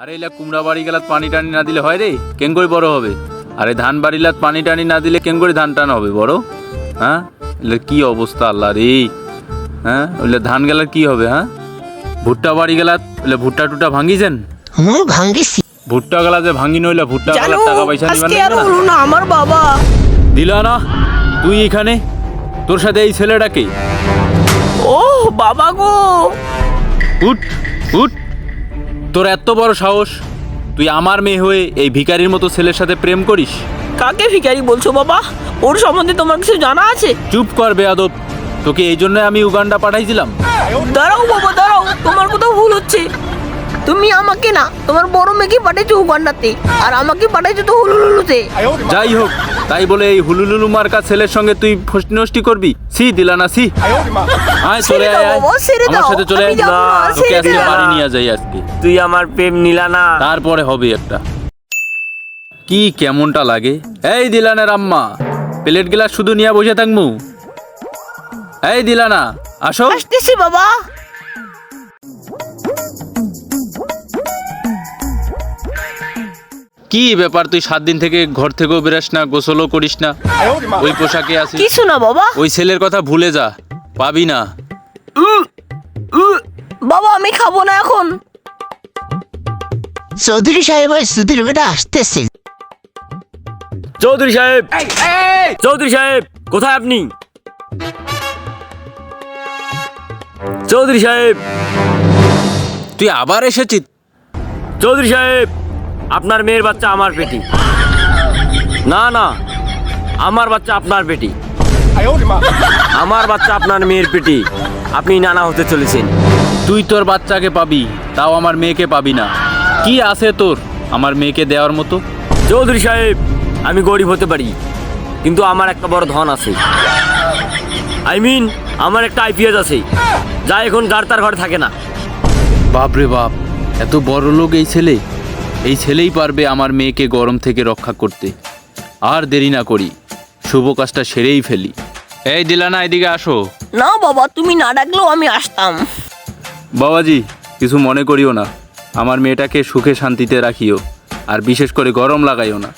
আরে এলা কুমড়া বাড়ি গেলাত পানি টানি না দিলে হয় রে, কেন করে বড় হবে? আরে ধান বাড়িলাত পানি টানি না দিলে কেন করে ধান টান হবে বড়? হ্যাঁ, এলে কি অবস্থা আল্লাহ রে। হ্যাঁ, ওইলে ধান গেলার কি হবে? হ্যাঁ, ভুট্টা বাড়ি গেলাত এলে ভুট্টা টুটা ভাঙিছেন? ভাঙ্গিছি। ভুট্টা গেলা যে ভাঙি নইলে ভুট্টা গেলার টাকা পয়সা দিবেন না? আমার বাবা দিলা না। তুই এখানে তোর সাথে এই ছেলেটাকে? ও বাবা গো, উঠ উঠ, তোর এত বড় সাহস, তুই আমার মেয়ে হয়ে এই ভিখারির মতো ছেলের সাথে প্রেম করিস? কাকে ভিখারি বলছো বাবা? ওর সম্বন্ধে তোমার কিছু জানা আছে? চুপ কর বেয়াদব, তোকে এই জন্য আমি উগান্ডা পাঠাইছিলাম। দাঁড়াও বাবা দাঁড়াও, তোমার কোথাও ভুল হচ্ছে। তুমি আমাকে না, তোমার বড় মেয়েকে পাঠাইছো উগান্ডাতে, আর আমাকে পাঠাইছো তো হুলুলুলুতে। যাই হোক, তাই বলে এই হুলুলুলু মার্কা ছেলের সঙ্গে তুই ফষ্টি নষ্টি করবি? সি দিলা না সি। আয় চলে আয়, আমার সাথে চলে আয়, তোকে আজকে বাড়ি নিয়ে যাই আজকে। তুই আমার প্রেম নিলা না। তারপরে হবে একটা। কি কেমনটা লাগে? এই দিলানের আম্মা, প্লেট গ্লাস শুধু নিয়ে বসে থাকমু? এই দিলানা, আসো। আসতেছি বাবা। কি ব্যাপার, তুই 7 দিন থেকে ঘর থেকেও বেরাস না, গোসলও করিস না, ওই পোশাকে আছিস? কিছু না বাবা। ওই ছেলের কথা ভুলে যা, পাবি না। বাবা আমি খাবো না এখন। চৌধুরী সাহেব ওই সুধীর বেটা আসতেছে। চৌধুরী সাহেব, চৌধুরী সাহেব কোথায় আপনি? চৌধুরী সাহেব, তুই আবার এসেছিস? চৌধুরী সাহেব, আপনার মেয়ের বাচ্চা আমার পেটি। না না, আমার বাচ্চা আপনার পেটি। আমার বাচ্চা আপনার মেয়ের পেটি। আপনি নানা হতে চলেছেন। তুই তোর বাচ্চাকে পাবি, তাও আমার মেয়েকে পাবি না। কি আছে তোর আমার মেয়েকে দেওয়ার মতো? চৌধুরী সাহেব, আমি গরিব হতে পারি, কিন্তু আমার একটা বড় ধন আছে। আমার একটা আইপিএস আছে, যা এখন যার তার ঘরে থাকে না। বাপরে বাপ, এত বড় লোক এই ছেলে! এই ছেলেই পারবে আমার মেয়েকে গরম থেকে রক্ষা করতে। আর দেরি না করি, শুভ কাজটা সেরেই ফেলি। এই দিলানা, এদিকে আসো। না বাবা, তুমি না ডাকলেও আমি আসতাম। বাবাজি, কিছু মনে করিও না, আমার মেয়েটাকে সুখে শান্তিতে রাখিও, আর বিশেষ করে গরম লাগাইও না।